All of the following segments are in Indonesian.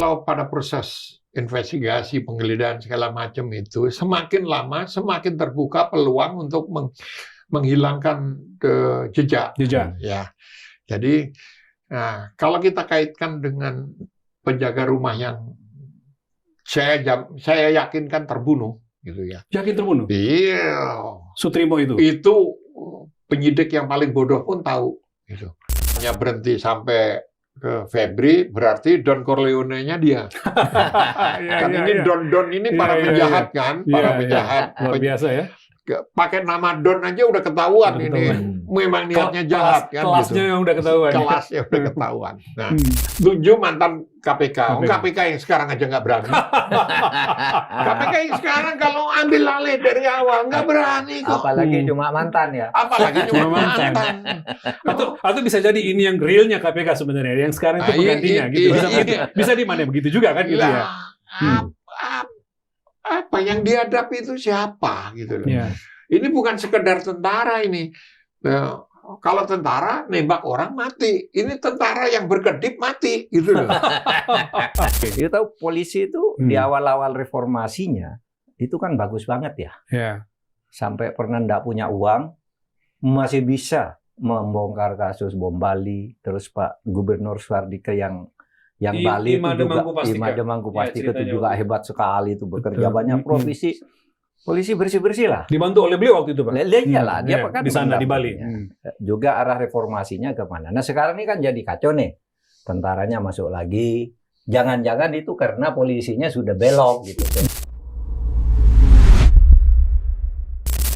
Kalau pada proses investigasi, penggeledahan segala macam itu, semakin lama semakin terbuka peluang untuk menghilangkan jejak. Ya, jadi kalau kita kaitkan dengan penjaga rumah yang saya yakinkan terbunuh, gitu ya. Yakin terbunuh? Iya. Sutrimo itu? Itu penyidik yang paling bodoh pun tahu. Gitu. Hanya berhenti sampai ke Febri, berarti Don Corleone-nya dia. Kan ini Don ini para penjahat kan, para penjahat. Luar biasa ya. Pakai nama Don aja udah ketahuan ini. Memang niatnya jahat kan. Kelasnya gitu. yang udah ketahuan. Kelasnya udah ketahuan. Nah, 7 mantan KPK. KPK yang sekarang aja nggak berani. KPK yang sekarang kalau ambil alih dari awal nggak berani kok. Apalagi cuma mantan ya. Apalagi cuma mantan. Atau bisa jadi ini yang realnya KPK sebenarnya. Yang sekarang itu penggantinya. Gitu. Bisa di mana begitu juga kan gitu ya. Apa yang dihadapi itu siapa gitu loh. Yeah. Ini bukan sekedar tentara ini. Nah, kalau tentara nembak orang mati, ini tentara yang berkedip mati gitu loh. Kita tahu polisi itu di awal-awal reformasinya itu kan bagus banget ya. Yeah. Sampai pernah nggak punya uang masih bisa membongkar kasus bom Bali, terus Pak Gubernur Suardike yang Bali itu juga Imade Mangkupastika itu juga hebat sekali itu bekerja banyak profesi. Polisi bersih-bersih lah. Dibantu oleh beliau waktu itu, Pak? Iyalah, dia kan di sana di Bali. Juga arah reformasinya kemana. Nah sekarang ini kan jadi kacau nih. Tentaranya masuk lagi. Jangan-jangan itu karena polisinya sudah belok gitu.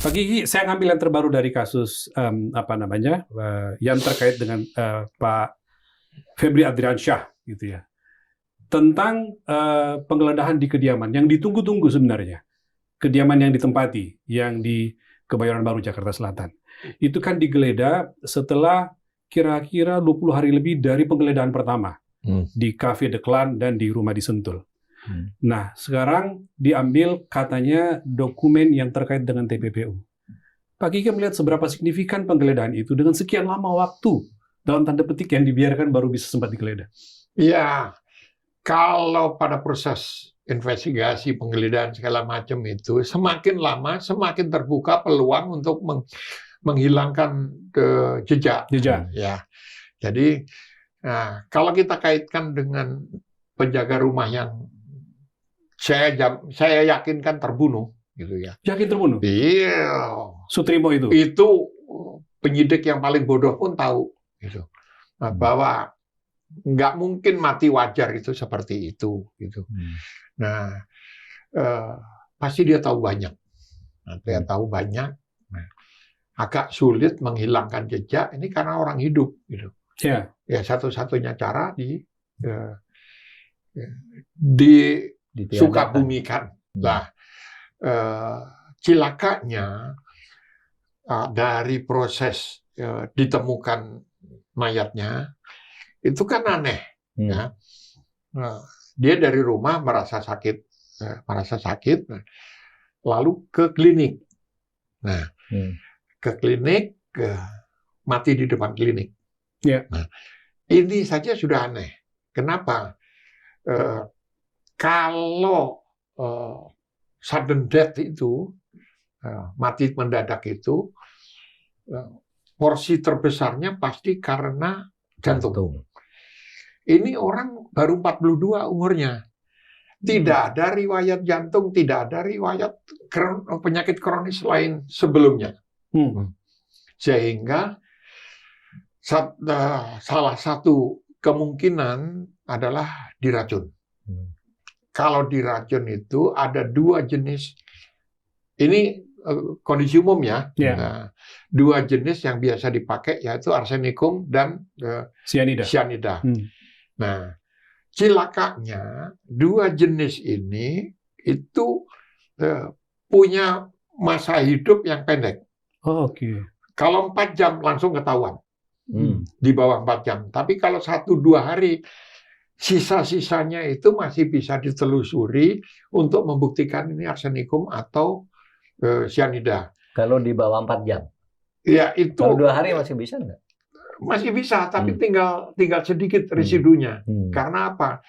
Pak Gigi, saya ngambil yang terbaru dari kasus yang terkait dengan Pak Febri Adriansyah gitu ya. Tentang penggeledahan di kediaman yang ditunggu-tunggu sebenarnya. Kediaman yang ditempati, yang di Kebayoran Baru, Jakarta Selatan. Itu kan digeledah setelah kira-kira 20 hari lebih dari penggeledahan pertama. Di Cafe The Clan dan di rumah di Sentul. Nah, sekarang diambil katanya dokumen yang terkait dengan TPPU. Pak Gigi melihat seberapa signifikan penggeledahan itu dengan sekian lama waktu, dalam tanda petik yang dibiarkan baru bisa sempat digeledah. Iya, kalau pada proses investigasi, penggeledahan segala macam itu, semakin lama semakin terbuka peluang untuk menghilangkan jejak. Ya, jadi kalau kita kaitkan dengan penjaga rumah yang saya yakinkan terbunuh, gitu ya. Yakin terbunuh? Iya. Sutrimo itu? Itu penyidik yang paling bodoh pun tahu, gitu. Bahwa nggak mungkin mati wajar itu seperti itu, gitu. Nah, pasti dia tahu banyak. Dia tahu banyak. Nah, agak sulit menghilangkan jejak ini karena orang hidup, gitu. Yeah. Ya satu-satunya cara disukabumikan. Nah, cilakanya dari proses ditemukan mayatnya itu kan aneh, ya. Dia dari rumah merasa sakit, lalu ke klinik. Nah, ke klinik, mati di depan klinik. Yeah. Nah, ini saja sudah aneh. Kenapa? Kalau sudden death itu, mati mendadak itu, porsi terbesarnya pasti karena jantung. Ini orang baru 42 umurnya. Tidak ada riwayat jantung, tidak ada riwayat penyakit kronis lain sebelumnya. Sehingga salah satu kemungkinan adalah diracun. Kalau diracun itu ada 2 jenis. Ini kondisi umum ya. Nah, 2 jenis yang biasa dipakai yaitu arsenikum dan cyanida. Nah, cilakanya 2 jenis ini itu punya masa hidup yang pendek. Oke. Kalau 4 jam langsung ketahuan. Di bawah 4 jam. Tapi kalau 1-2 hari, sisa-sisanya itu masih bisa ditelusuri untuk membuktikan ini arsenikum atau cyanida. Kalau di bawah 4 jam? Ya, itu. Kalau 2 hari masih bisa nggak? Masih bisa, tapi tinggal sedikit residunya. Karena apa?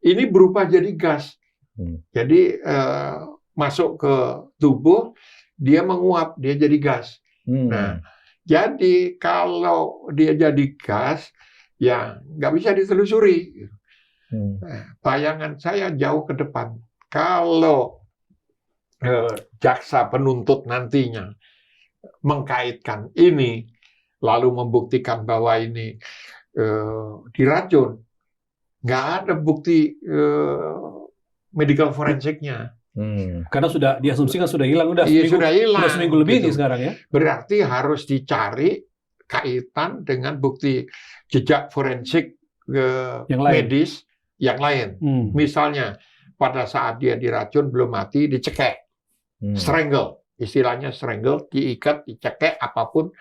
ini berubah jadi gas. Jadi masuk ke tubuh, dia menguap, dia jadi gas. Nah, jadi kalau dia jadi gas, ya nggak bisa ditelusuri. Nah, bayangan saya jauh ke depan. Kalau jaksa penuntut nantinya mengkaitkan ini, lalu membuktikan bahwa ini diracun, nggak ada bukti medical forensiknya. Karena sudah diasumsikan sudah hilang, udah seminggu lebih gitu. Ini sekarang ya. Berarti harus dicari kaitan dengan bukti jejak forensik medis yang lain. Misalnya pada saat dia diracun belum mati, dicekek, strangle, istilahnya strangle, diikat, dicekek, apapun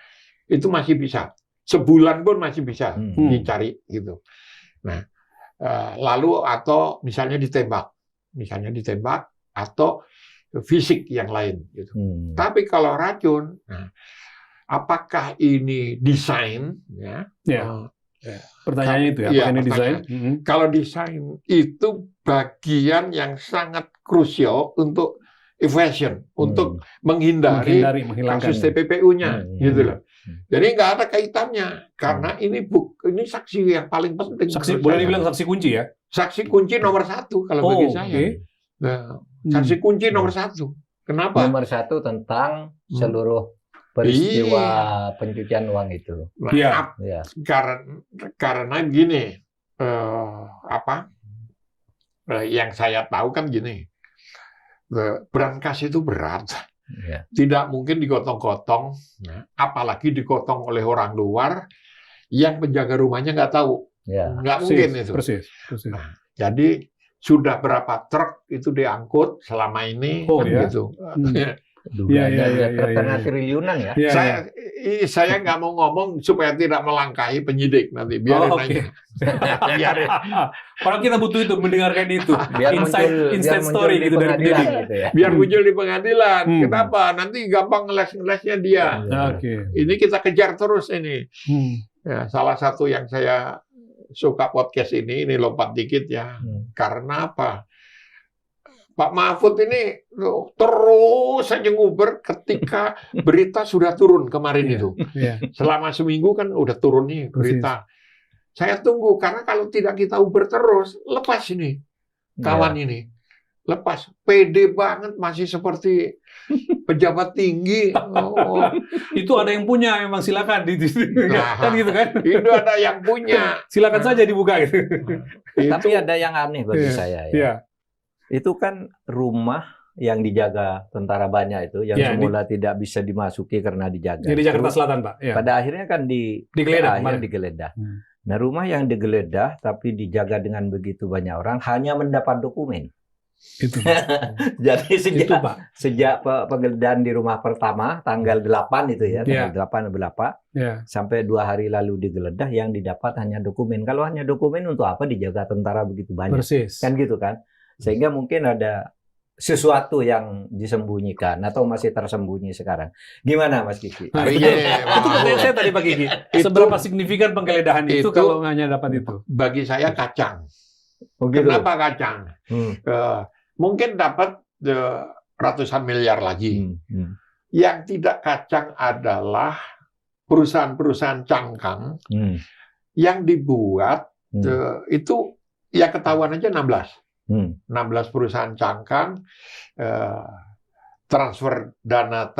itu masih bisa. Sebulan pun masih bisa dicari gitu. Nah, lalu atau misalnya ditembak atau fisik yang lain gitu. Tapi kalau racun, nah, apakah ini desain? Pertanyaannya itu ya, apakah ini desain? Kalau desain itu bagian yang sangat krusial untuk evasion, untuk menghindari kasus TPPU-nya, gitu loh. Jadi nggak ada kaitannya, karena ini saksi yang paling penting. Boleh dibilang saksi kunci ya? Saksi kunci nomor 1 kalau bagi saya. Nah, saksi kunci nomor 1. Kenapa? Nomor 1 tentang seluruh peristiwa pencucian uang itu. Nah, karena gini, yang saya tahu kan gini, berangkas itu berat. Tidak mungkin digotong-gotong, apalagi digotong oleh orang luar yang penjaga rumahnya nggak tahu. Nggak mungkin itu. Persis. Nah, jadi sudah berapa truk itu diangkut selama ini, gitu. Terkena triliunan ya. Saya nggak mau ngomong supaya tidak melangkahi penyidik nanti, biarin aja. Biarin. Kalau kita butuh itu, mendengarkan itu, inside story gitu dari penyidik. Gitu ya. Biar muncul di pengadilan. Kenapa? Nanti gampang ngeles-ngelesnya dia. Ini kita kejar terus ini. Ya, salah satu yang saya suka podcast ini lompat dikit ya. Karena apa? Pak Mahfud ini terus saja nguber ketika berita sudah turun kemarin itu. Selama seminggu kan udah turun nih berita. Saya tunggu, karena kalau tidak kita uber terus, lepas ini kawan ini. Lepas, pede banget, masih seperti pejabat tinggi. Itu ada yang punya, memang silakan. Kan gitu kan? Itu ada yang punya. Silakan saja dibuka gitu. Tapi ada yang aneh bagi saya ya. Itu kan rumah yang dijaga tentara banyak itu, yang semula tidak bisa dimasuki karena dijaga. Di Jakarta Selatan, Pak. Pada akhirnya kan digeledah. Nah, rumah yang digeledah tapi dijaga dengan begitu banyak orang hanya mendapat dokumen. Itu. Jadi sejak penggeledahan di rumah pertama tanggal 8 itu ya, tanggal 8 sampai 2 hari lalu digeledah, yang didapat hanya dokumen. Kalau hanya dokumen, untuk apa dijaga tentara begitu banyak? Persis. Kan gitu kan? Sehingga mungkin ada sesuatu yang disembunyikan atau masih tersembunyi sekarang. Gimana Mas Kiki? Itu pertanyaan saya tadi Pak Kiki. Seberapa signifikan penggeledahan itu kalau hanya dapat itu? Bagi saya kacang. Kenapa kacang? Mungkin dapat ratusan miliar lagi. Yang tidak kacang adalah perusahaan-perusahaan cangkang yang dibuat itu ya ketahuan aja 16 perusahaan cangkang, transfer dana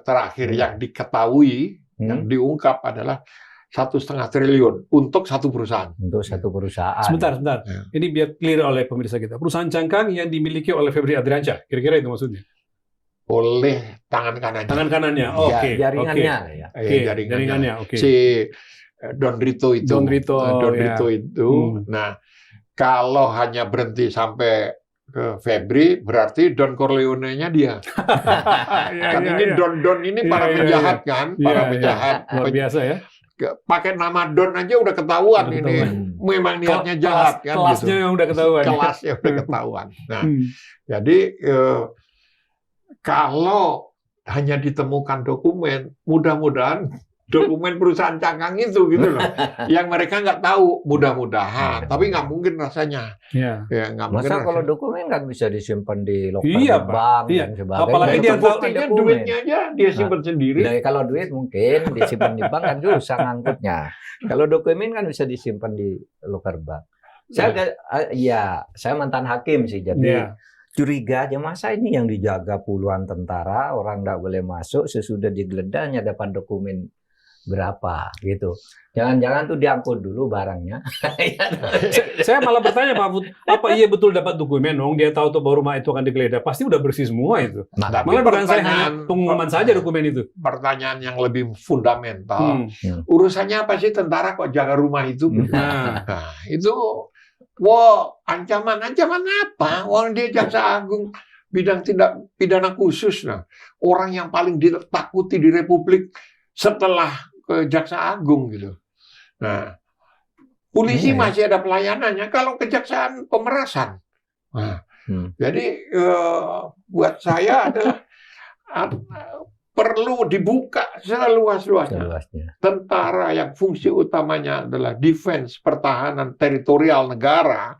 terakhir yang diketahui, yang diungkap adalah 1,5 triliun untuk satu perusahaan. Untuk satu perusahaan. Sebentar. Ini biar clear oleh pemirsa kita. Perusahaan cangkang yang dimiliki oleh Febri Adriansyah. Kira-kira itu maksudnya? Oleh tangan kanannya. Tangan kanannya. Jaringannya. Jaringannya. Si Don Rito itu. Nah, kalau hanya berhenti sampai ke Febri, berarti Don Corleone-nya dia. Don ini para penjahat kan, para penjahat. Luar biasa ya. Pakai nama Don aja udah ketahuan ini. Memang niatnya jahat kan. Kelasnya yang udah ketahuan. Kelasnya udah ketahuan. Nah, jadi kalau hanya ditemukan dokumen, mudah-mudahan dokumen perusahaan cangkang itu gitu loh. Yang mereka nggak tahu, mudah-mudahan. Tapi nggak mungkin rasanya. Ya, nggak mungkin. Masa kalau dokumen kan bisa disimpan di loker Iya, di bank Iya. dan sebagainya. Apalagi dia tahu buktinya duitnya aja dia simpan sendiri. Nah, kalau duit mungkin disimpan di bank kan susah ngangkutnya. Kalau dokumen kan bisa disimpan di loker bank. Saya mantan hakim sih, jadi curiga aja masa ini yang dijaga puluhan tentara, orang nggak boleh masuk, sesudah digeledah dapat dokumen berapa gitu. Jangan-jangan tuh diangkut dulu barangnya. Saya malah bertanya Pak Mahfud, apa iya betul dapat dokumen? Dia tahu tuh bahwa rumah itu akan digeledah, pasti udah bersih semua itu. Malah bukan saya hanya pengumuman saja dokumen itu. Pertanyaan yang lebih fundamental, urusannya apa sih tentara kok jaga rumah itu? Nah, itu ancaman apa? Orang dia jaksa agung bidang tindak pidana khusus, orang yang paling ditakuti di Republik setelah jaksa agung gitu. Nah, polisi masih ada pelayanannya, kalau kejaksaan pemerasan. Jadi buat saya adalah perlu dibuka seluas-luasnya. Tentara yang fungsi utamanya adalah defense, pertahanan teritorial negara,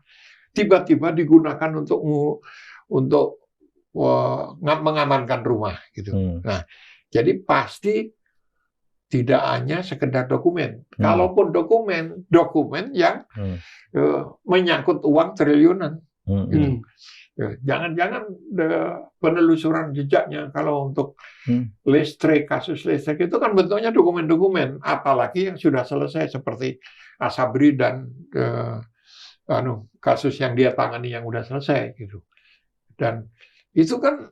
tiba-tiba digunakan untuk mengamankan rumah gitu. Nah, jadi pasti tidak hanya sekedar dokumen. Kalaupun dokumen yang menyangkut uang triliunan. Gitu. Jangan-jangan penelusuran jejaknya kalau untuk kasus listrik itu kan bentuknya dokumen-dokumen, apalagi yang sudah selesai seperti Asabri dan kasus yang dia tangani yang sudah selesai gitu. Dan itu kan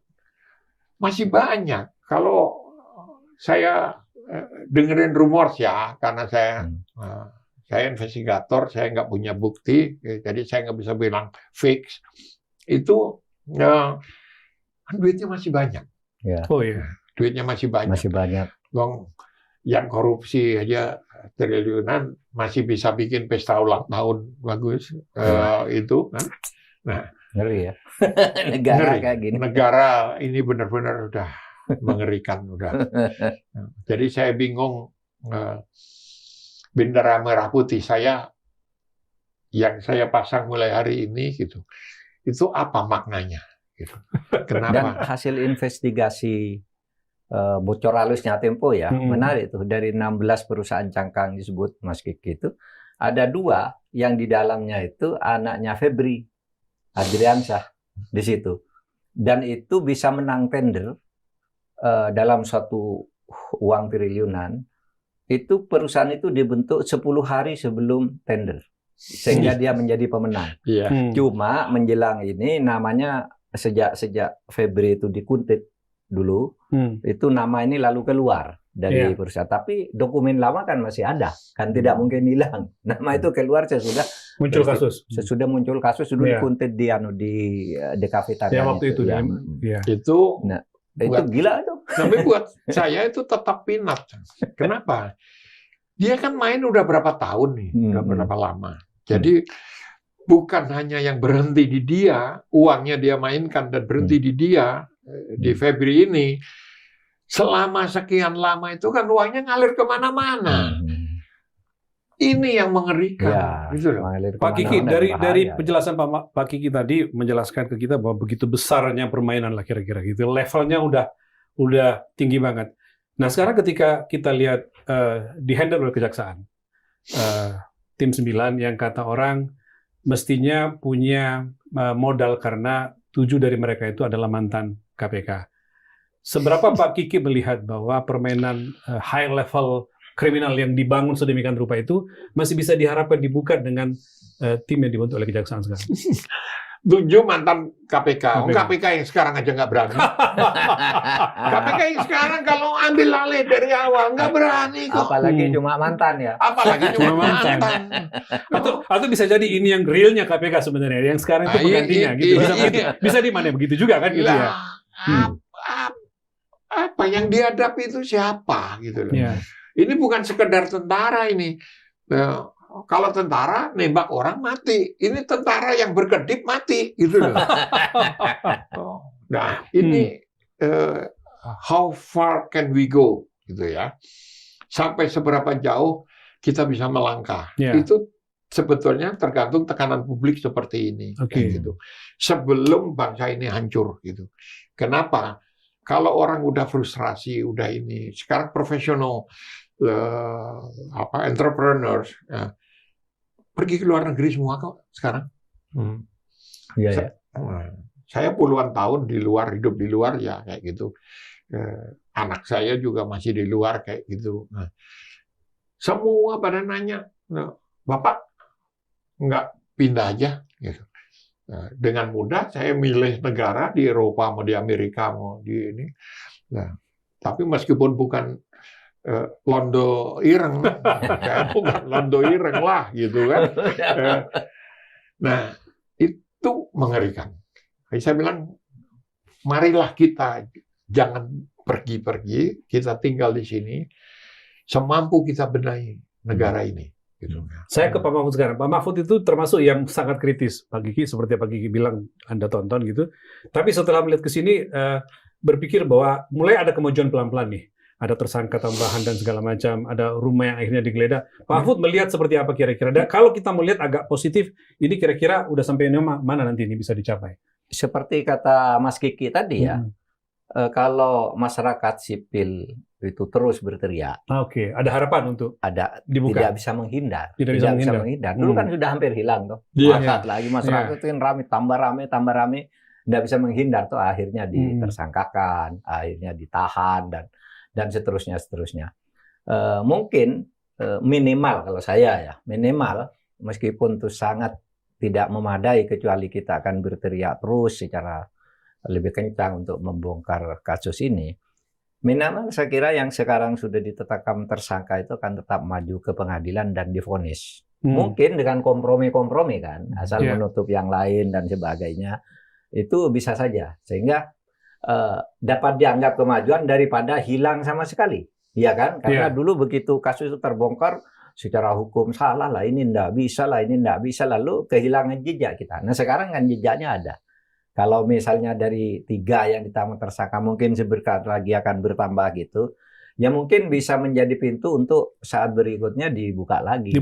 masih banyak. Kalau saya dengerin rumor ya, karena saya investigator, saya nggak punya bukti, jadi saya nggak bisa bilang fix. Itu duitnya masih banyak. Duitnya masih banyak. Yang korupsi aja triliunan masih bisa bikin pesta ulang tahun bagus itu kan. Nah, ngeri ya. Negara kayak gini. Negara ini benar-benar udah mengerikan udah. Jadi saya bingung, bendera merah putih saya yang saya pasang mulai hari ini gitu. Itu apa maknanya? Gitu. Kenapa? Dan hasil investigasi bocor halusnya Tempo ya, menarik tuh, dari 16 perusahaan cangkang disebut Mas Kiki itu, ada 2 yang di dalamnya itu anaknya Febri Adriansyah di situ. Dan itu bisa menang tender dalam suatu uang triliunan. Itu perusahaan itu dibentuk 10 hari sebelum tender. Sehingga dia menjadi pemenang. Cuma menjelang ini namanya sejak Febri itu dikuntit dulu, itu nama ini lalu keluar dari perusahaan. Tapi dokumen lama kan masih ada, kan tidak mungkin hilang. Nama itu keluar sesudah muncul kasus. Sesudah muncul kasus sudah dikuntit di DKV Tangan. Ya waktu itu. Itu gila tuh. Tapi buat saya itu tetap pinat. Kenapa? Dia kan main udah berapa tahun nih, udah berapa lama. Jadi bukan hanya yang berhenti di dia, uangnya dia mainkan dan berhenti di dia, di Febri ini. Selama sekian lama itu kan uangnya ngalir kemana-mana. Ini yang mengerikan. Gitu loh. Pak Kiki, dari penjelasan Pak Kiki tadi menjelaskan ke kita bahwa begitu besarnya permainan lah kira-kira gitu. Levelnya udah tinggi banget. Nah sekarang ketika kita lihat dihandle oleh kejaksaan, tim 9 yang kata orang mestinya punya modal karena 7 dari mereka itu adalah mantan KPK. Seberapa Pak Kiki melihat bahwa permainan high level kriminal yang dibangun sedemikian rupa itu masih bisa diharapkan dibuka dengan tim yang dibentuk oleh kejaksaan sekarang? 7 mantan KPK. KPK yang sekarang aja nggak berani. KPK yang sekarang kalau ambil alih dari awal nggak berani kok. Apalagi cuma mantan ya. Apalagi cuma mantan. Atau bisa jadi ini yang realnya KPK sebenarnya, yang sekarang itu penggantinya gitu. Bisa di mana begitu juga kan gitu ya. Apa yang dihadapi itu siapa gitu loh. Ini bukan sekedar tentara ini. Kalau tentara nembak orang mati, ini tentara yang berkedip mati, gitu loh. Nah, ini how far can we go, gitu ya. sampai seberapa jauh kita bisa melangkah. Yeah. Itu sebetulnya tergantung tekanan publik seperti ini. Okay. Gitu. Sebelum bangsa ini hancur. Gitu. Kenapa? Kalau orang udah frustrasi, udah ini, sekarang profesional, entrepreneurs, pergi ke luar negeri semua kok sekarang. Iya. Saya puluhan tahun di luar, hidup di luar ya kayak gitu. Anak saya juga masih di luar kayak gitu. Nah, semua pada nanya, Bapak nggak pindah aja? Gitu. Nah, dengan mudah saya milih negara di Eropa, mau di Amerika, mau di ini. Nah, tapi meskipun bukan Londo Ireng, saya bukan Londo Ireng lah, gitu kan. Nah, itu mengerikan. Saya bilang, marilah kita jangan pergi-pergi, kita tinggal di sini, semampu kita benahi negara ini. Gitu. Saya ke Pak Mahfud sekarang. Pak Mahfud itu termasuk yang sangat kritis, Pak Gigi, seperti Pak Gigi bilang, Anda tonton gitu. Tapi setelah melihat ke sini, berpikir bahwa mulai ada kemajuan pelan-pelan nih. Ada tersangka tambahan dan segala macam, ada rumah yang akhirnya digeledah. Pak Mahfud melihat seperti apa kira-kira? Dan kalau kita melihat agak positif, ini kira-kira udah sampai mana nanti ini bisa dicapai? Seperti kata Mas Kiki tadi ya, kalau masyarakat sipil itu terus berteriak, ada harapan untuk dibuka. Tidak bisa menghindar. Tidak bisa menghindar. Dulu kan sudah hampir hilang tuh. Lagi masyarakat itu kan tambah rame, tidak bisa menghindar tuh, akhirnya ditersangkakan, akhirnya ditahan dan seterusnya. Mungkin minimal kalau saya ya, minimal meskipun itu sangat tidak memadai kecuali kita akan berteriak terus secara lebih kencang untuk membongkar kasus ini. Minimal saya kira yang sekarang sudah ditetapkan tersangka itu akan tetap maju ke pengadilan dan divonis. Mungkin dengan kompromi-kompromi kan, asal menutup yang lain dan sebagainya, itu bisa saja. Sehingga dapat dianggap kemajuan daripada hilang sama sekali. Iya kan? Karena dulu begitu kasus itu terbongkar, secara hukum salah lah, ini ndak bisa lah, lalu kehilangan jejak kita. Nah sekarang kan jejaknya ada. Kalau misalnya dari 3 yang ditangkap tersangka mungkin sebentar lagi akan bertambah gitu, ya mungkin bisa menjadi pintu untuk saat berikutnya dibuka lagi.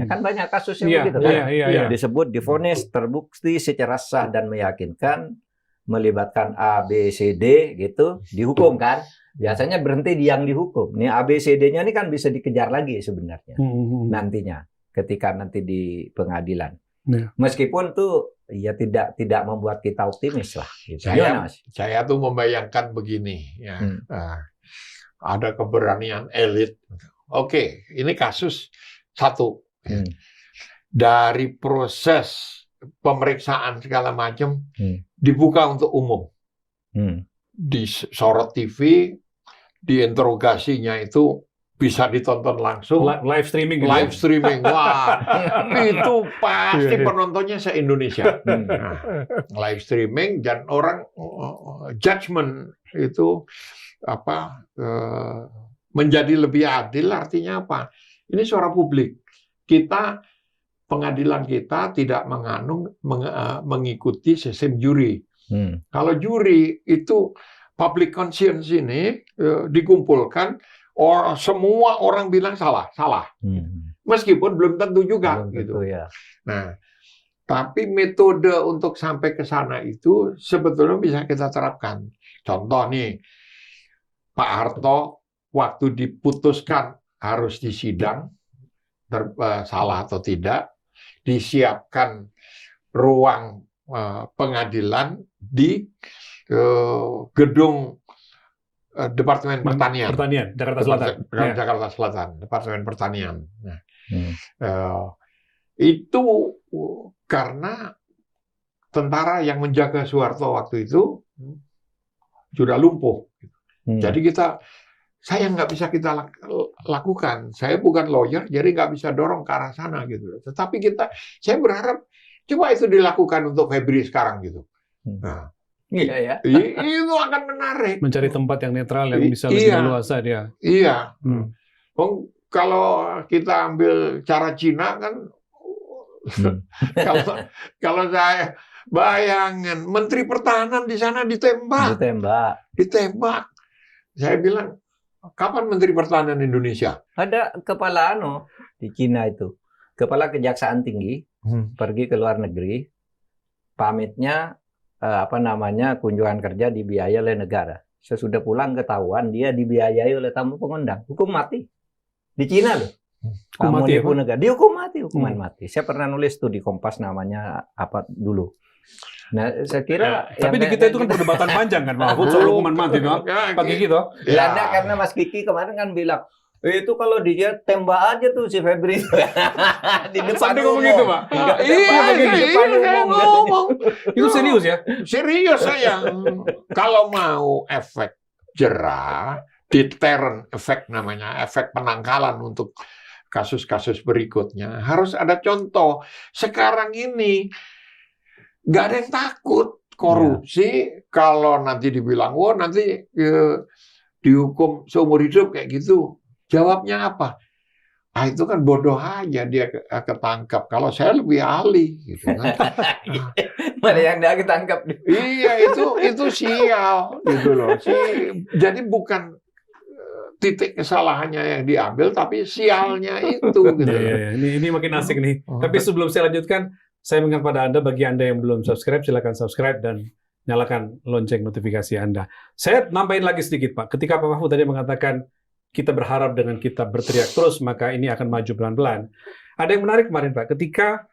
Kan banyak kasus yang begitu kan. Disebut divonis, terbukti secara sah dan meyakinkan, melibatkan A, B, C, D gitu, dihukum kan. Biasanya berhenti di yang dihukum. Nih A, B, C, D-nya ini kan bisa dikejar lagi sebenarnya nantinya ketika nanti di pengadilan. Meskipun tuh ya tidak membuat kita optimis lah. Gitu. Saya tuh membayangkan begini ya. Ada keberanian elit. Oke, ini kasus satu. Dari proses pemeriksaan segala macam dibuka untuk umum. Disorot TV, diinterogasinya itu bisa ditonton langsung. Live streaming. Live streaming. Wah, itu pasti penontonnya se-Indonesia. Live streaming dan orang judgment itu menjadi lebih adil, artinya apa? Ini suara publik. Pengadilan kita tidak mengikuti sistem juri. Kalau juri itu public conscience ini dikumpulkan, semua orang bilang salah. Meskipun belum tentu juga. Gitu. Nah, tapi metode untuk sampai ke sana itu sebetulnya bisa kita terapkan. Contoh nih, Pak Harto waktu diputuskan harus disidang, salah atau tidak, disiapkan ruang pengadilan di gedung Departemen Pertanian, Jakarta Selatan, Departemen Pertanian. Nah, itu karena tentara yang menjaga Soeharto waktu itu sudah lumpuh. Jadi saya nggak bisa kita lakukan. Saya bukan lawyer, jadi nggak bisa dorong ke arah sana gitu. Tetapi saya berharap coba itu dilakukan untuk Febri sekarang gitu. Nah, itu akan menarik. Mencari tempat yang netral yang bisa lebih leluasa dia. Iya. Kalau kita ambil cara Cina kan, kalau saya bayangin Menteri Pertahanan di sana ditembak. Saya bilang kapan Menteri Pertahanan Indonesia? Ada kepala di Cina itu, kepala kejaksaan tinggi pergi ke luar negeri, pamitnya kunjungan kerja dibiayai oleh negara. Sesudah pulang ketahuan dia dibiayai oleh tamu pengundang, hukum mati di Cina loh. Kamu nipu negara, dihukum mati, hukuman mati. Saya pernah nulis tuh di Kompas, namanya apa dulu. Nah, saya kira tapi di kita itu kan perdebatan panjang kan, Mahfud, soal hukuman mati, no? Pak Kiki toh. Karena Mas Kiki kemarin kan bilang, itu kalau dia tembak aja tuh si Febri di depan sampai ngomong gitu, Pak. Iya, ngomong. Itu serius ya? Serius saya. Kalau mau efek jerah, deterrent efek namanya, efek penangkalan untuk kasus-kasus berikutnya, harus ada contoh. Sekarang ini nggak ada yang takut korupsi. Kalau nanti dibilang, wah nanti dihukum seumur hidup kayak gitu. Jawabnya apa? Ah, itu kan bodoh aja dia ketangkap. Kalau saya lebih ahli, gitu kan. Mana yang dia ketangkap? Iya, itu sial, gitu loh. Jadi bukan titik kesalahannya yang diambil, tapi sialnya itu. Gitu. Ya. Ini makin asik nih. Tapi sebelum saya lanjutkan, saya mengingat pada Anda, bagi Anda yang belum subscribe, silakan subscribe dan nyalakan lonceng notifikasi Anda. Saya nambahin lagi sedikit, Pak. Ketika Pak Mahfud tadi mengatakan, kita berharap dengan kita berteriak terus, maka ini akan maju pelan-pelan. Ada yang menarik kemarin, Pak. Ketika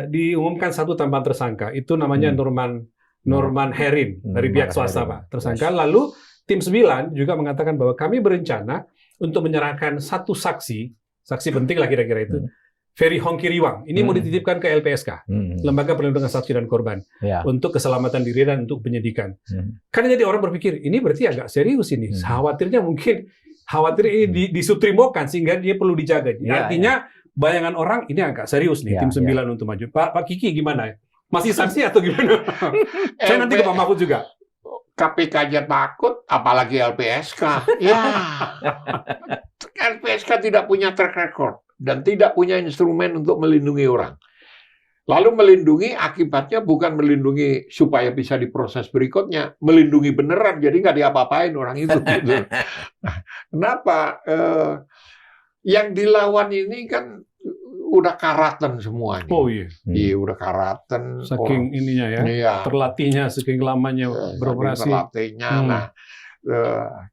diumumkan satu tambahan tersangka, itu namanya Norman Herin, dari pihak swasta, Pak. Tersangka. Lalu, Tim 9 juga mengatakan bahwa kami berencana untuk menyerahkan satu saksi penting lah kira-kira itu, Ferry Hongkiriwang. Ini mau dititipkan ke LPSK, Lembaga Perlindungan Saksi dan Korban, untuk keselamatan diri dan untuk penyidikan. Karena jadi orang berpikir, ini berarti agak serius ini. Khawatir ini disutrimokan sehingga dia perlu dijaga. Artinya bayangan orang ini agak serius nih, Tim 9 untuk maju. Pak Kiki gimana? Masih saksi atau gimana? Saya nanti ke Pak Mahfud juga. KPK aja takut, apalagi LPSK. Ya, LPSK tidak punya track record dan tidak punya instrumen untuk melindungi orang. Lalu melindungi akibatnya bukan melindungi supaya bisa diproses berikutnya, melindungi beneran, jadi nggak diapa-apain orang itu. Gitu. Nah, kenapa? Yang dilawan ini kan udah karatan semuanya. Oh iya. Iya, udah karatan. Saking ininya ya, terlatihnya, saking lamanya beroperasi. Terlatihnya. Nah,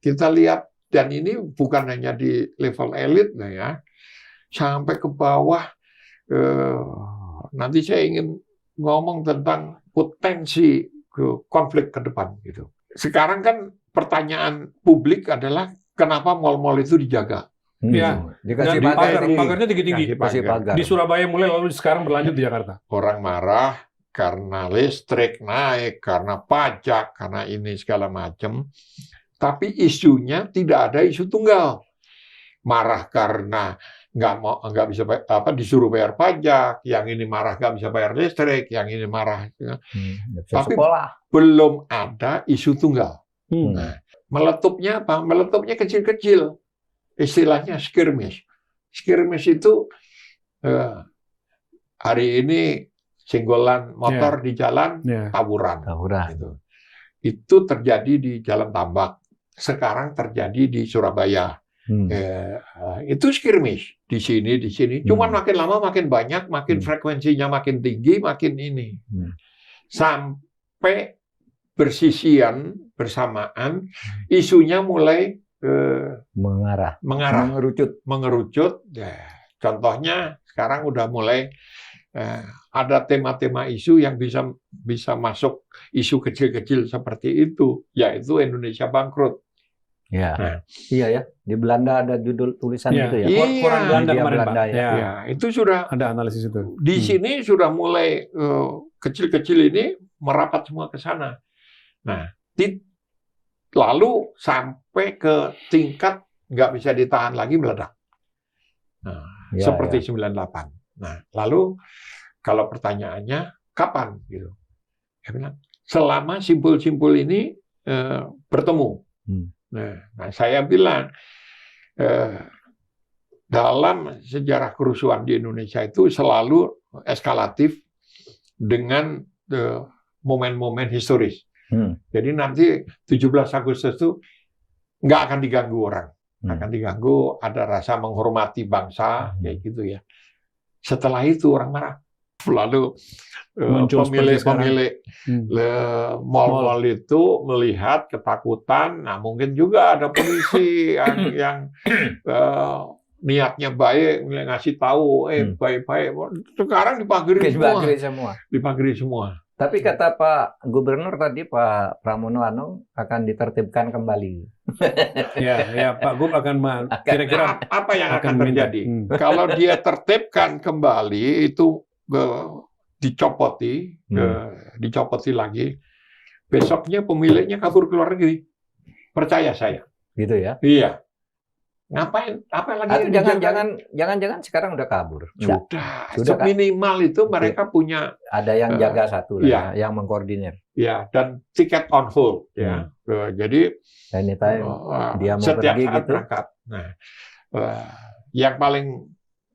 kita lihat, dan ini bukan hanya di level elit, ya, sampai ke bawah. Nanti saya ingin ngomong tentang potensi konflik ke depan. Gitu. Sekarang kan pertanyaan publik adalah kenapa mal-mal itu dijaga? Ya, dikasih pagarnya tinggi-tinggi. Di Surabaya mulai, lalu sekarang berlanjut di Jakarta. Orang marah karena listrik naik, karena pajak, karena ini segala macam. Tapi isunya tidak ada isu tunggal. Marah karena nggak bisa disuruh bayar pajak, yang ini marah nggak bisa bayar listrik, yang ini marah. Tapi belum ada isu tunggal. Nah, meletupnya apa? Meletupnya kecil-kecil. Istilahnya skirmish. Skirmish itu hari ini senggolan motor di jalan, taburan. Gitu. Itu terjadi di Jalan Tambak. Sekarang terjadi di Surabaya. Itu skirmish di sini. Cuman makin lama makin banyak, makin frekuensinya makin tinggi, makin ini. Sampai bersisian bersamaan, isunya mulai mengerucut. Ya, contohnya sekarang udah mulai ada tema-tema isu yang bisa masuk isu kecil-kecil seperti itu, yaitu Indonesia bangkrut. Ya, nah, iya ya. Di Belanda ada judul tulisan itu ya. Koran Belanda kemarin, Pak. Ya, itu sudah ada analisis itu. Di sini sudah mulai kecil-kecil ini merapat semua ke sana. Nah, lalu sampai ke tingkat nggak bisa ditahan lagi, meledak. Nah, seperti 98. Nah, lalu kalau pertanyaannya kapan gitu? Saya bilang selama simpul-simpul ini bertemu. Nah, saya bilang dalam sejarah kerusuhan di Indonesia itu selalu eskalatif dengan momen-momen historis. Jadi nanti 17 Agustus itu nggak akan diganggu orang, akan diganggu, ada rasa menghormati bangsa, kayak gitu ya. Setelah itu orang marah. Lalu pemilik-pemilik mal-mal itu melihat ketakutan. Nah, mungkin juga ada polisi yang niatnya baik, ngasih tahu, baik-baik. Sekarang dipagari semua. Dipagari semua. Tapi kata Pak Gubernur tadi, Pak Pramono Anung akan ditertibkan kembali. Ya, Pak Gub akan kira-kira apa yang akan terjadi? Kalau dia tertibkan kembali, itu dicopoti lagi. Besoknya pemiliknya kabur ke luar negeri. Percaya saya. Gitu ya? Iya. Ngapain? Apa lagi? Jangan sekarang udah kabur. Sudah minimal itu mereka punya ada yang jaga satu lah, yang mengkoordinir. Ya, dan tiket on hold ya. Jadi anytime dia mau setiap pergi saat gitu. berangkat. Nah,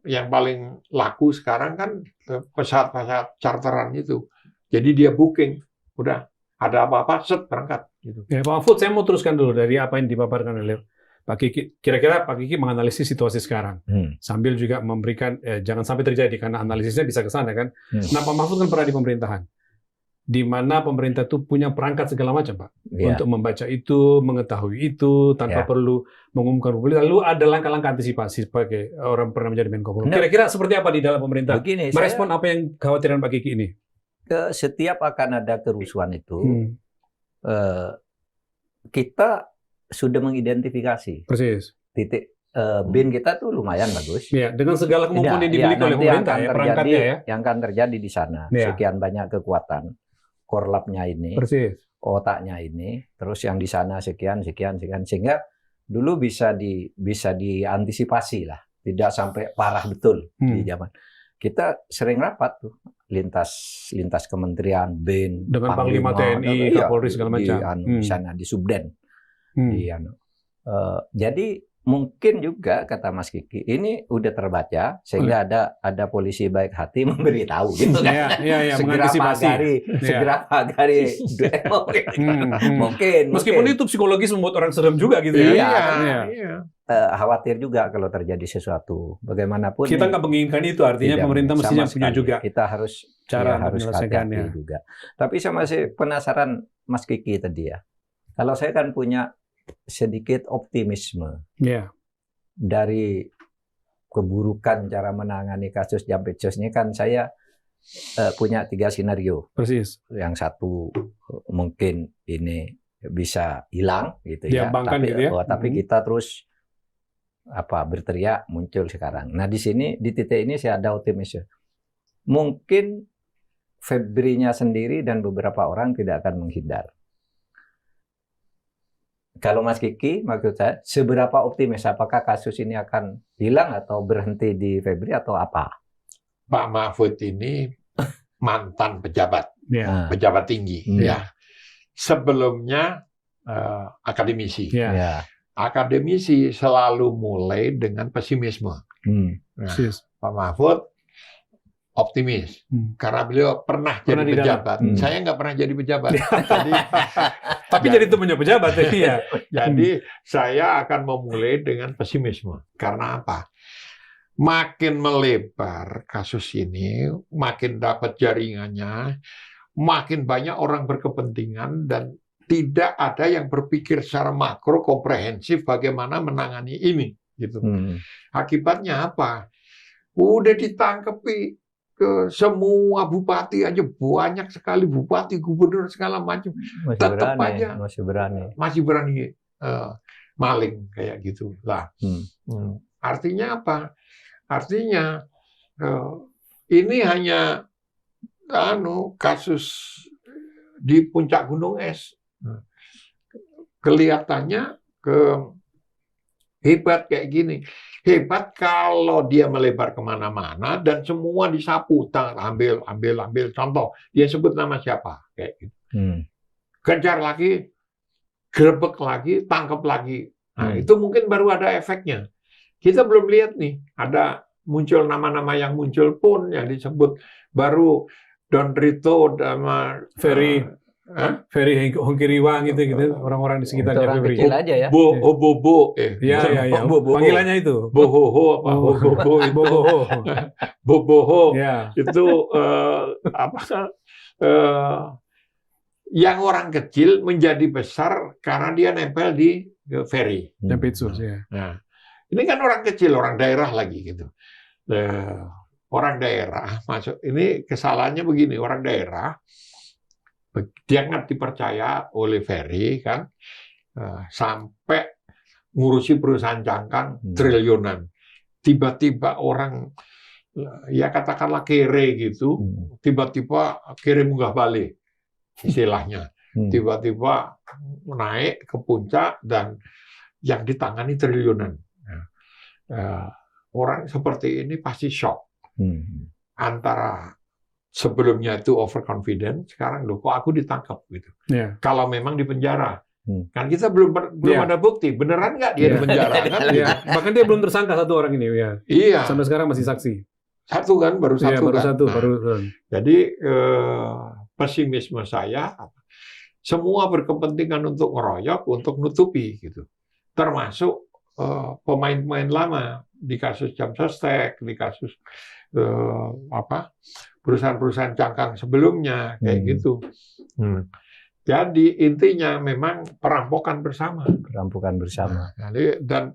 yang paling laku sekarang kan pesawat-pesawat charteran itu. Jadi dia booking, udah ada apa-apa set berangkat gitu. Ya, Pak Mahfud, saya mau teruskan dulu dari apa yang dipaparkan oleh Pak Kiki. Kira-kira Pak Kiki menganalisis situasi sekarang, sambil juga memberikan jangan sampai terjadi, karena analisisnya bisa ke sana kan. Nah, Pak Mahfud kan pernah di pemerintahan, di mana pemerintah itu punya perangkat segala macam, Pak, untuk membaca itu, mengetahui itu tanpa perlu mengumumkan publik. Lalu ada langkah-langkah antisipasi sebagai orang pernah menjadi Menko Polhukam. Kira-kira seperti apa di dalam pemerintah? Begini, merespon apa yang khawatiran Pak Kiki ini? Setiap akan ada kerusuhan itu, kita sudah mengidentifikasi. Persis. Titik bin kita tuh lumayan bagus. Ya, dengan segala kemampuan yang dimiliki oleh pemerintah ya, perangkatnya ya. Yang akan terjadi di sana, sekian banyak kekuatan, korlapnya ini, persis, otaknya ini, terus yang di sana sekian, sehingga dulu bisa diantisipasi lah, tidak sampai parah betul di zaman. Kita sering rapat tuh, lintas kementerian, bin, dengan Panglima TNI, Kapolri segala macam di sana, di Subden. Jadi mungkin juga kata Mas Kiki ini udah terbaca sehingga ada polisi baik hati memberitahu gitu kan. Segera pagari mungkin. Meskipun itu psikologis membuat orang serem juga gitu ya. Khawatir juga kalau terjadi sesuatu. Bagaimanapun kita nggak menginginkan itu, artinya pemerintah mestinya punya juga. Kita harus menyelesaikannya juga. Tapi saya masih penasaran Mas Kiki tadi ya. Kalau saya kan punya sedikit optimisme dari keburukan cara menangani kasus Jampitsus ini, kan saya punya 3 skenario. Persis. Yang satu mungkin ini bisa hilang gitu ya. Tapi kita terus berteriak muncul sekarang. Nah, di titik ini saya ada optimisme. Mungkin Febrinya sendiri dan beberapa orang tidak akan menghindar. Kalau Mas Kiki, maksud saya, seberapa optimis? Apakah kasus ini akan hilang atau berhenti di Febri atau apa? Pak Mahfud ini mantan pejabat tinggi. Ya. Sebelumnya akademisi. Akademisi selalu mulai dengan pesimisme. Pak Mahfud optimis karena beliau pernah jadi pejabat. Saya nggak pernah jadi pejabat. Tapi jadi temannya pejabat ya. Jadi saya akan memulai dengan pesimisme. Karena apa? Makin melebar kasus ini, makin dapat jaringannya, makin banyak orang berkepentingan dan tidak ada yang berpikir secara makro komprehensif bagaimana menangani ini. Gitu. Akibatnya apa? Udah ditangkepi ke semua bupati aja, banyak sekali bupati, gubernur segala macam, tetap aja masih berani maling kayak gitu lah. Artinya apa? Artinya ini hanya kasus di puncak gunung es. Kelihatannya hebat kayak gini. Hebat kalau dia melebar kemana-mana dan semua disapu, ambil contoh, dia sebut nama siapa kayak gitu. Kejar lagi, grebek lagi, tangkap lagi. Nah, itu mungkin baru ada efeknya. Kita belum lihat nih, ada muncul nama-nama yang muncul pun yang disebut baru Don Rito sama Ferry Hongkiriwang gitu orang-orang di sekitarnya orang Ferry. kecil aja ya. Bobo. Iya. Panggilannya itu. Bohoho apa? Bobo itu. Boboho. Ya. Itu yang orang kecil menjadi besar karena dia nempel di Ferry. Jampitsus ya. Nah, ini kan orang kecil, orang daerah lagi gitu. Orang daerah masuk, ini kesalahannya begini, orang daerah dia nggak dipercaya oleh Ferry kan, sampai ngurusi perusahaan cangkang triliunan. Tiba-tiba orang, ya katakanlah kere gitu, tiba-tiba kere munggah balik istilahnya. Tiba-tiba naik ke puncak dan yang ditangani triliunan. Orang seperti ini pasti shock. Antara sebelumnya itu overconfident, sekarang loh kok aku ditangkap gitu. Yeah. Kalau memang di penjara, kan kita belum ada bukti, beneran nggak dia di penjara kan? Bahkan dia belum tersangka satu orang ini ya. Iya. Sampai sekarang masih saksi. Satu kan, baru satu kan. Baru. Jadi pesimisme saya, semua berkepentingan untuk ngeroyok, untuk nutupi gitu. Termasuk pemain-pemain lama di kasus Jam Sostek, di kasus perusahaan-perusahaan cangkang sebelumnya kayak gitu. Jadi intinya memang perampokan bersama. Dan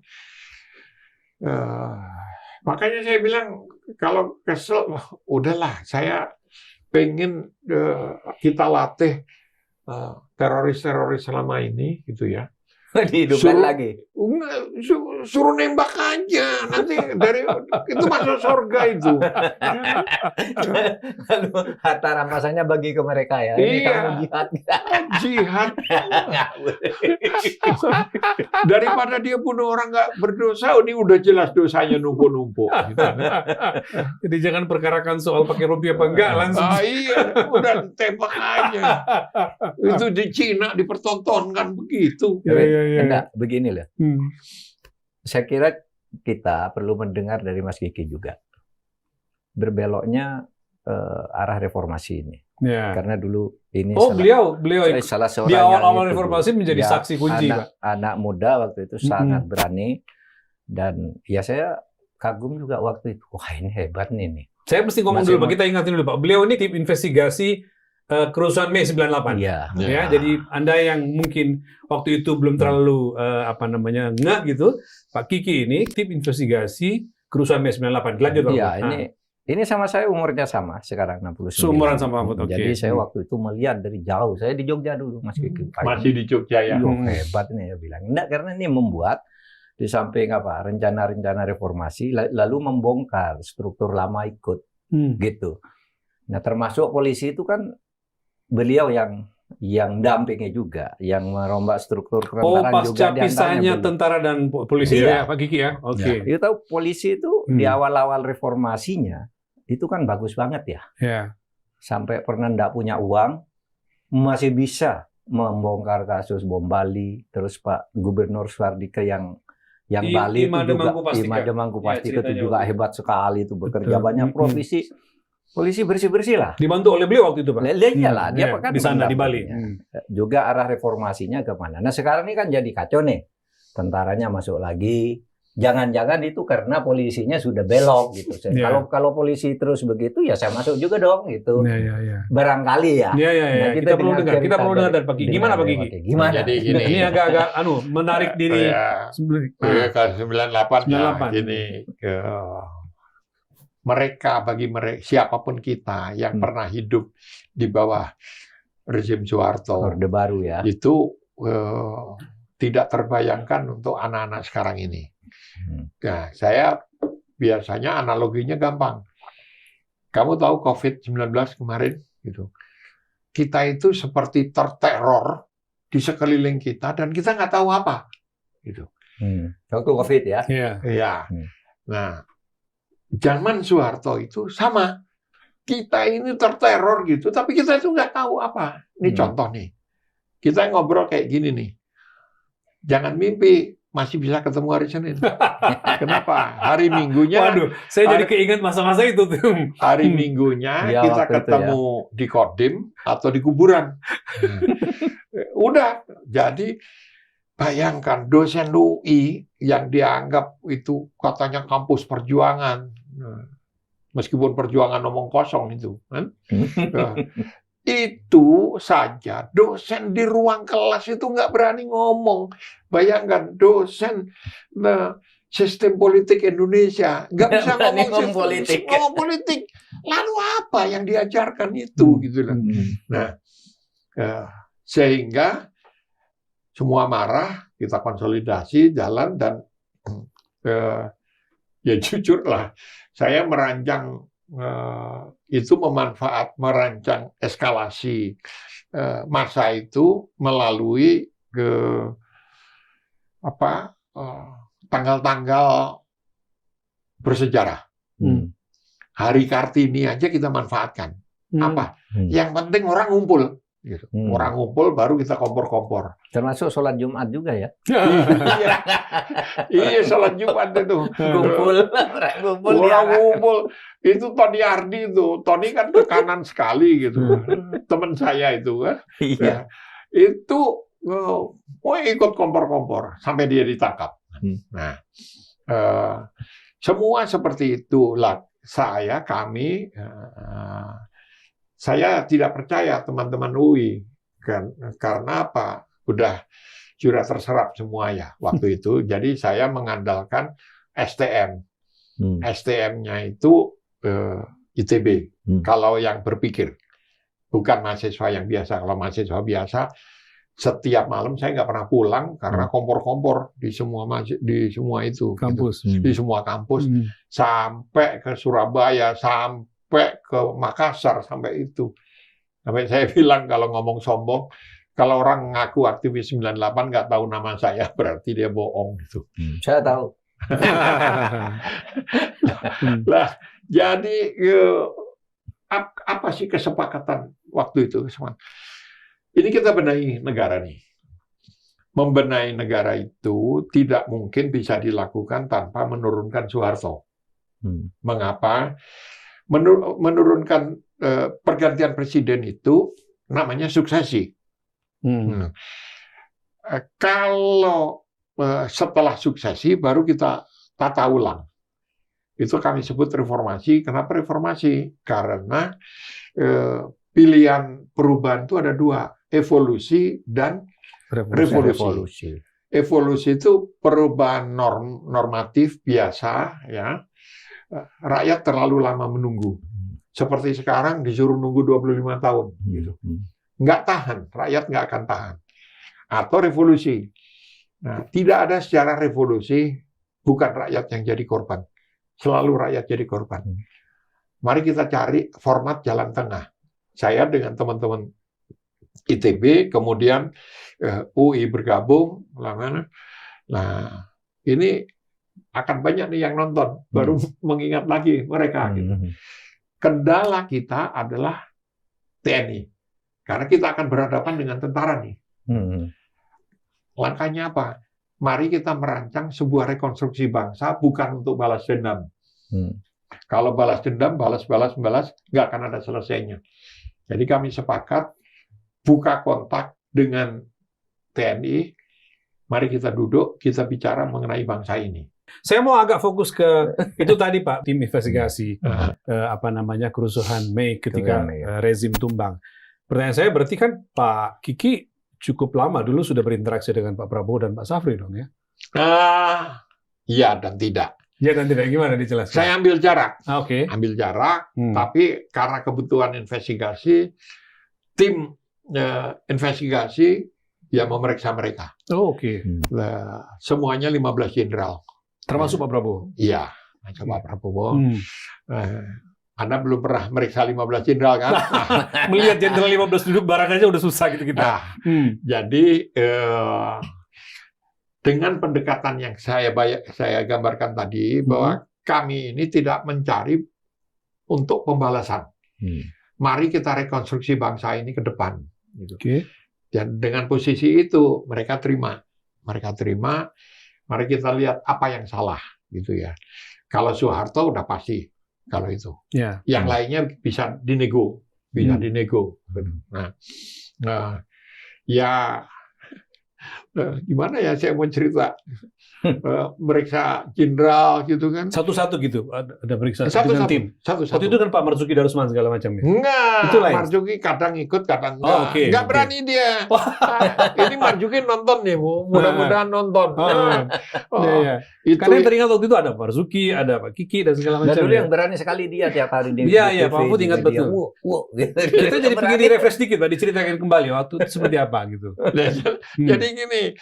makanya saya bilang kalau kesel, udahlah saya pengen kita latih teroris-teroris selama ini gitu ya. Dihidupkan lagi. Suruh nembak aja nanti itu masuk surga itu. Lalu harta rampasannya bagi ke mereka ya. Ini kamu jihad. Daripada dia bunuh orang nggak berdosa, ini udah jelas dosanya numpuk-numpuk. Gitu. Jadi jangan perkarakan soal pakai rupiah apa enggak langsung. Iya, udah tembak aja. Itu di Cina dipertontonkan begitu. Enggak, begini loh. Saya kira kita perlu mendengar dari Mas Kiki juga. Berbeloknya arah reformasi ini. Ya. Karena dulu ini beliau salah seorang di awal-awal reformasi menjadi saksi kunci, Pak. Anak muda waktu itu sangat berani. Dan ya saya kagum juga waktu itu. Wah, ini hebat nih. Saya mesti ngomong dulu, Pak. Kita ingatin dulu, Pak. Beliau ini tim investigasi kerusuhan Mei 98. Ya, jadi Anda yang mungkin waktu itu belum terlalu ngeh gitu, Pak Kiki ini tim investigasi kerusuhan Mei 98. Lanjut, Pak. Iya, ini sama saya umurnya sama sekarang 69. Seumuran sama Pak. Jadi saya waktu itu melihat dari jauh. Saya di Jogja dulu, Mas Kiki. Masih di Jogja ya. Hebat nih ya bilang. Enggak, karena ini membuat di samping rencana-rencana reformasi lalu membongkar struktur lama ikut gitu. Nah, termasuk polisi itu kan beliau yang dampingi juga, yang merombak struktur kerentanan juga. Pasca pisahnya tentara dan polisi ya, Pak Kiki ya. Oke. Itu tahu polisi itu di awal-awal reformasinya itu kan bagus banget ya. Ya. Sampai pernah nggak punya uang masih bisa membongkar kasus bom Bali, terus Pak Gubernur Swardike yang Bali itu juga Imade Mangkupasti itu juga hebat sekali itu bekerja banyak profesi. Polisi bersih-bersih lah. Dibantu oleh beliau waktu itu, Pak? Iyalah, dia kan di sana di Bali. Juga arah reformasinya kemana. Nah sekarang ini kan jadi kacau nih. Tentaranya masuk lagi. Jangan-jangan itu karena polisinya sudah belok gitu. Kalau polisi terus begitu ya saya masuk juga dong gitu. Barangkali ya. Nah, kita perlu dengar dari Pak Kiki. Gimana Pak Kiki? Gimana? Jadi gini. Ini agak menarik diri. Kalau 98 gini. Bagi mereka siapapun kita yang pernah hidup di bawah rezim Soeharto, Orde Baru ya, itu tidak terbayangkan untuk anak-anak sekarang ini. Nah, saya biasanya analoginya gampang. Kamu tahu COVID-19 kemarin, gitu. Kita itu seperti terteror di sekeliling kita dan kita nggak tahu apa, gitu. Waktu COVID ya? Iya. Nah. Zaman Soeharto itu sama. Kita ini terteror gitu, tapi kita itu nggak tahu apa. Ini contoh nih. Kita ngobrol kayak gini nih. Jangan mimpi masih bisa ketemu hari Senin. Kenapa? Hari Minggunya. Waduh, saya jadi keinget masa-masa itu tuh. Hari Minggunya kita ketemu di Kodim atau di kuburan. Udah, jadi bayangkan dosen UI yang dianggap itu katanya kampus perjuangan. Meskipun perjuangan omong kosong itu. Kan? Itu saja dosen di ruang kelas itu nggak berani ngomong. Bayangkan dosen sistem politik Indonesia nggak bisa ngomong politik. Lalu apa yang diajarkan itu gitu loh. Nah, sehingga semua marah, kita konsolidasi jalan dan ya jujur lah, saya merancang itu merancang eskalasi massa itu melalui tanggal-tanggal bersejarah. Hari Kartini aja kita manfaatkan. Apa? Yang penting orang ngumpul. Gitu. Orang ngumpul baru kita kompor-kompor. Termasuk sholat Jumat juga ya? Iya, sholat Jumat itu. Orang ngumpul. Itu Tony Hardy itu. Tony kan ke kanan sekali gitu. Teman saya itu kan. Iya. Itu ikut kompor-kompor sampai dia ditangkap. Nah, semua seperti itu lah. Saya tidak percaya teman-teman UI karena apa? Udah terserap semua ya waktu itu. Jadi saya mengandalkan STM. STM-nya itu ITB. Kalau yang berpikir, bukan mahasiswa yang biasa. Kalau mahasiswa biasa, setiap malam saya nggak pernah pulang karena kompor-kompor di semua itu kampus, gitu. Di semua kampus sampai ke Surabaya, sampai ke Makassar, sampai itu. Sampai saya bilang kalau ngomong sombong, kalau orang ngaku aktivis 98 nggak tahu nama saya, berarti dia bohong gitu. Saya tahu. Lah, jadi apa sih kesepakatan waktu itu? Ini kita benahi negara nih. Membenahi negara itu tidak mungkin bisa dilakukan tanpa menurunkan Soeharto. Mengapa? Menurunkan pergantian presiden itu namanya suksesi. Kalau setelah suksesi baru kita tata ulang. Itu kami sebut reformasi. Kenapa reformasi? Karena pilihan perubahan itu ada dua, evolusi dan revolusi. Evolusi itu perubahan normatif biasa, ya. Rakyat terlalu lama menunggu. Seperti sekarang disuruh nunggu 25 tahun. Gitu. Nggak tahan, rakyat nggak akan tahan. Atau revolusi. Nah, tidak ada secara revolusi, bukan rakyat yang jadi korban. Selalu rakyat jadi korban. Mari kita cari format jalan tengah. Saya dengan teman-teman ITB, kemudian UI bergabung. Nah, ini akan banyak nih yang nonton, baru mengingat lagi mereka. Gitu. Kendala kita adalah TNI, karena kita akan berhadapan dengan tentara nih. Langkahnya apa? Mari kita merancang sebuah rekonstruksi bangsa, bukan untuk balas dendam. Kalau balas dendam, balas, nggak akan ada selesainya. Jadi kami sepakat buka kontak dengan TNI, mari kita duduk, kita bicara mengenai bangsa ini. Saya mau agak fokus ke itu tadi Pak, tim investigasi kerusuhan Mei ketika rezim tumbang. Pertanyaan saya berarti kan Pak Kiki cukup lama dulu sudah berinteraksi dengan Pak Prabowo dan Pak Safri dong ya? Iya dan tidak. Iya dan tidak, gimana dijelaskan? Saya ambil jarak. Oke. Ambil jarak, tapi karena kebutuhan investigasi, tim investigasi ya memeriksa mereka. Oke. Semuanya 15 jenderal. Termasuk Pak Prabowo? Iya, Pak Prabowo. Anda belum pernah meriksa 15 jenderal kan? Melihat jenderal 15 duduk barang aja udah susah gitu kita. Nah, jadi dengan pendekatan yang saya gambarkan tadi, bahwa kami ini tidak mencari untuk pembalasan. Mari kita rekonstruksi bangsa ini ke depan. Gitu. Dan dengan posisi itu mereka terima. Mari kita lihat apa yang salah, gitu ya. Kalau Soeharto udah pasti kalau itu. Yang lainnya bisa dinego. Nah, ya gimana ya saya mau cerita. Meriksa jenderal gitu kan. Satu-satu gitu, ada periksa dengan tim. Satu-satu. Waktu itu kan Pak Marzuki Darusman segala macam ya? Enggak, itu lain. Marzuki kadang ikut, kadang enggak. Enggak berani dia. Ini Marzuki nonton nih, mudah-mudahan nonton. Itu. Karena yang teringat waktu itu ada Marzuki, ada Pak Kiki dan segala macam. Dan dulu yang berani sekali dia tiap hari di Iya, Pak Mahfud ingat betul. Kita jadi pengen di-refresh dikit, Pak, diceritakan kembali waktu itu seperti apa gitu. Jadi gini,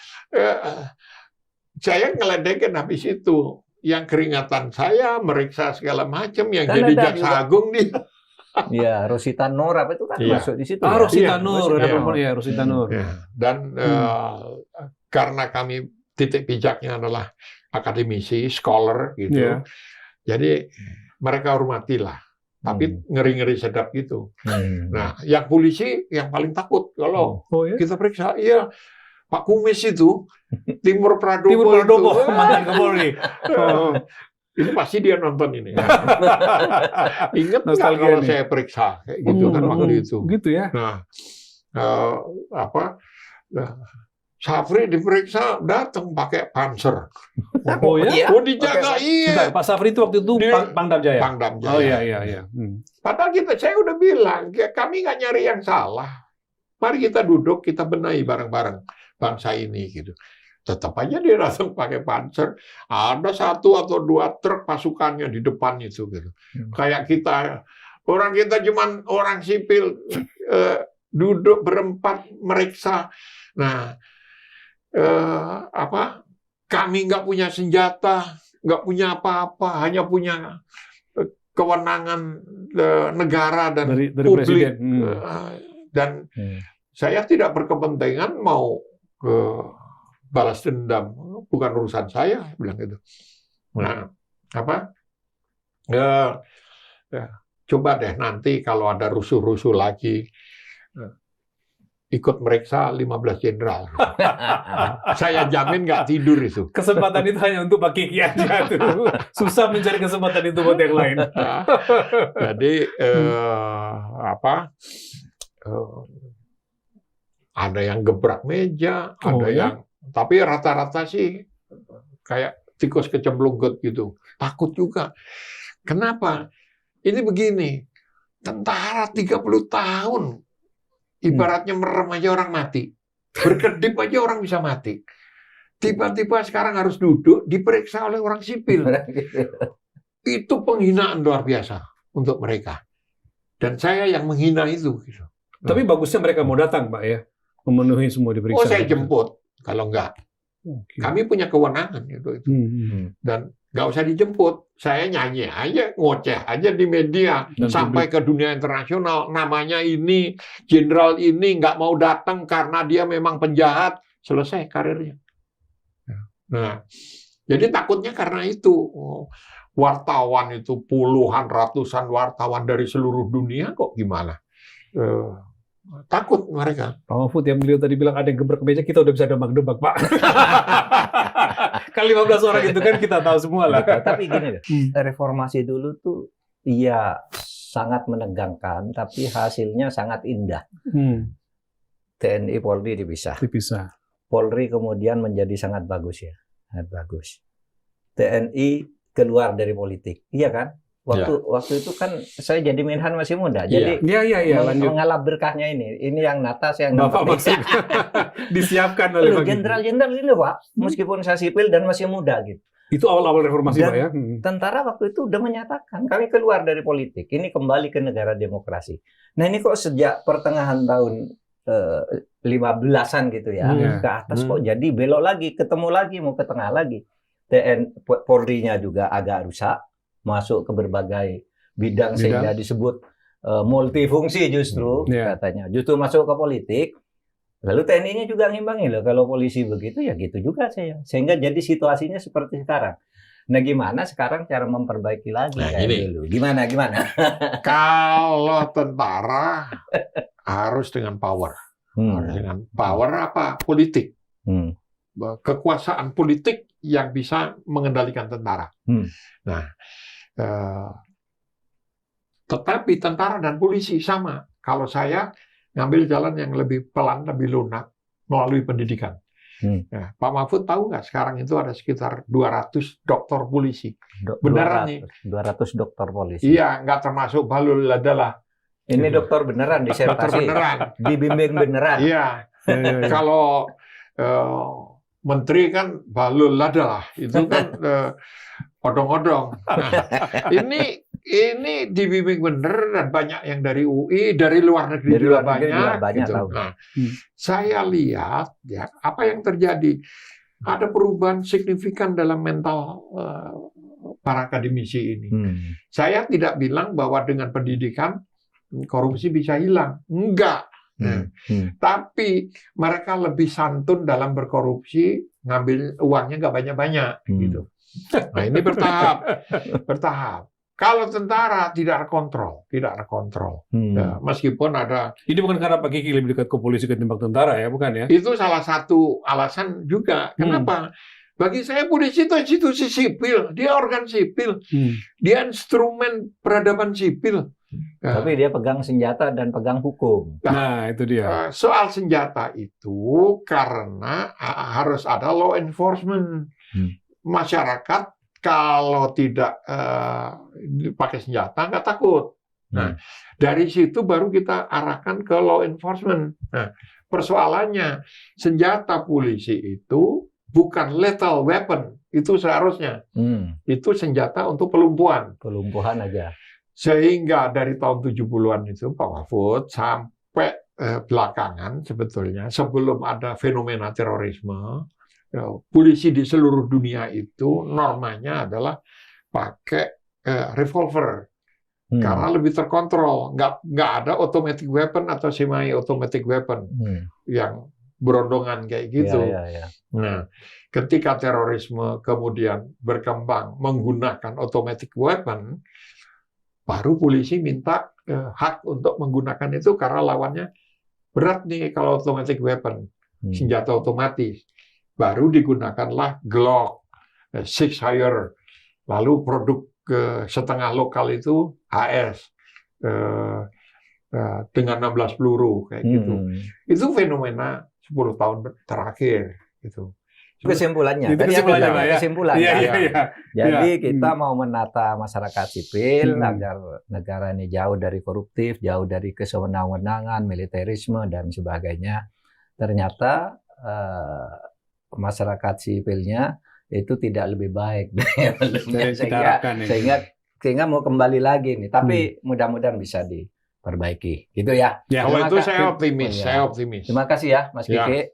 saya ngeledekin habis itu, yang keringatan saya meriksa segala macam, yang kan jadi jaksa agung dia. Iya, Rosita Nur apa itu kan masuk di situ. Rosita Nur, ada perempuan ya, Rosita Nur. Dan karena kami titik pijaknya adalah akademisi, scholar gitu, jadi mereka hormatilah. Tapi ngeri-ngeri sedap gitu. Nah, yang polisi yang paling takut kalau kita periksa, Pak Kumis itu, Timur Pradopo mantan Kapolri. Ini pasti dia nonton ini. Ingat nggak kalau saya periksa kayak gitu kan waktu itu? Gitu ya. Nah, Safri diperiksa datang pakai Panzer. Dijaga Pak Safri itu waktu itu Pangdam Jaya. Pangdam Jaya. Oh iya. Padahal saya udah bilang, kami nggak nyari yang salah. Mari kita duduk, kita benahi bareng-bareng bangsa ini gitu. Tetap aja dia datang pakai Panzer. Ada 1 atau 2 truk pasukannya di depan itu gitu. Kayak kita, orang kita cuman orang sipil duduk berempat meriksa. Nah, kami nggak punya senjata, nggak punya apa-apa, hanya punya kewenangan negara dan dari publik. Presiden. Dan saya tidak berkepentingan mau ke balas dendam, bukan urusan saya, bilang gitu. Nah, coba deh nanti kalau ada rusuh-rusuh lagi, ikut meriksa 15 jenderal. Saya jamin nggak tidur itu. Kesempatan itu hanya untuk Pak Kiki aja tuh. Susah mencari kesempatan itu buat yang lain. Jadi ada yang gebrak meja, ada yang, tapi rata-rata sih kayak tikus kecemplungkut gitu. Takut juga. Kenapa? Ini begini, tentara 30 tahun, ibaratnya merem aja orang mati. Berkedip aja orang bisa mati. Tiba-tiba sekarang harus duduk, diperiksa oleh orang sipil. Itu penghinaan luar biasa untuk mereka. Dan saya yang menghina itu. Gitu. Tapi bagusnya mereka mau datang, Pak, ya? Memenuhi semua diperiksa. Saya jemput, kalau enggak. Kami punya kewenangan gitu. Dan nggak usah dijemput. Saya nyanyi aja, ngoceh aja di media. Dan sampai ke dunia internasional. Namanya ini, jenderal ini nggak mau datang karena dia memang penjahat. Selesai karirnya. Nah, jadi takutnya karena itu. Wartawan itu puluhan, ratusan wartawan dari seluruh dunia kok gimana? Takut mereka. Pak Mahfud yang beliau tadi bilang ada yang gebrak meja, kita udah bisa debak-debak, Pak. Kan 15 orang itu kan kita tahu semua lah. Tapi gini, reformasi dulu tuh iya sangat menegangkan, tapi hasilnya sangat indah. TNI Polri dipisah. Polri kemudian menjadi sangat bagus ya, sangat bagus. TNI keluar dari politik, iya kan? Waktu itu kan saya jadi Menhan masih muda, jadi mengalap berkahnya ini yang Natas yang Bapak disiapkan oleh jenderal-jenderal ini Pak, meskipun saya sipil dan masih muda gitu. Itu awal-awal reformasi dan Pak ya. Tentara waktu itu udah menyatakan kami keluar dari politik, ini kembali ke negara demokrasi. Nah ini kok sejak pertengahan tahun 15-an gitu ya ke atas kok jadi belok lagi, ketemu lagi mau ke tengah lagi. Polri-nya juga agak rusak. Masuk ke berbagai bidang sehingga disebut multifungsi justru katanya. Justru masuk ke politik. Lalu TNI-nya juga ngimbangi loh. Kalau polisi begitu ya gitu juga saya. Sehingga jadi situasinya seperti sekarang. Nah gimana sekarang cara memperbaiki lagi kayak dulu? Gimana? Kalau tentara harus dengan power. Harus dengan power apa? Politik. kekuasaan politik yang bisa mengendalikan tentara. Nah, tetapi tentara dan polisi sama. Kalau saya ngambil jalan yang lebih pelan, lebih lunak melalui pendidikan. Nah, Pak Mahfud tahu nggak sekarang itu ada sekitar 200 dokter polisi. Beneran 200, nih. 200 dokter polisi. Iya, nggak termasuk balul adalah. Ini dokter beneran disertasi. Dokter beneran. Dibimbing beneran. Iya. Kalau menteri kan balul adalah. Itu kan odong-odong. Nah, ini dibimbing bener dan banyak yang dari UI, dari luar negeri Dari juga luar negeri juga banyak gitu. tahu. Nah, saya lihat ya apa yang terjadi. Ada perubahan signifikan dalam mental para akademisi ini. Saya tidak bilang bahwa dengan pendidikan korupsi bisa hilang, enggak. Tapi mereka lebih santun dalam berkorupsi, ngambil uangnya nggak banyak-banyak gitu. Nah ini bertahap. Kalau tentara tidak ada kontrol. Ya, meskipun ada. Ini bukan karena Pak Kiki lebih dekat ke polisi ketimbang tentara ya, bukan ya? Itu salah satu alasan juga. Kenapa? Bagi saya polisi itu institusi sipil, dia organ sipil, dia instrumen peradaban sipil. Tapi dia pegang senjata dan pegang hukum. Nah itu dia. Soal senjata itu karena harus ada law enforcement. Masyarakat kalau tidak pakai senjata nggak takut. Nah, dari situ baru kita arahkan ke law enforcement. Nah, persoalannya senjata polisi itu bukan lethal weapon, itu seharusnya. Itu senjata untuk pelumpuhan. Pelumpuhan aja. Sehingga dari tahun 70-an itu Pak Mahfud sampai belakangan sebetulnya sebelum ada fenomena terorisme, polisi di seluruh dunia itu normanya adalah pakai revolver karena lebih terkontrol, nggak ada automatic weapon atau semi-automatic weapon yang berondongan kayak gitu. Nah, ketika terorisme kemudian berkembang menggunakan automatic weapon, baru polisi minta hak untuk menggunakan itu karena lawannya berat nih kalau automatic weapon, senjata otomatis. Baru digunakanlah Glock, Six Higher, lalu produk setengah lokal itu HS dengan 16 peluru kayak gitu. Itu fenomena 10 tahun terakhir gitu. Kesimpulannya, itu kesimpulannya, Jadi kita mau menata masyarakat sipil agar negara ini jauh dari koruptif, jauh dari kesewenang-wenangan, militerisme dan sebagainya. Ternyata masyarakat sipilnya itu tidak lebih baik sehingga mau kembali lagi nih. Tapi mudah-mudahan bisa diperbaiki, gitu ya. Kalau itu saya optimis. Terima kasih ya, Mas Kiki.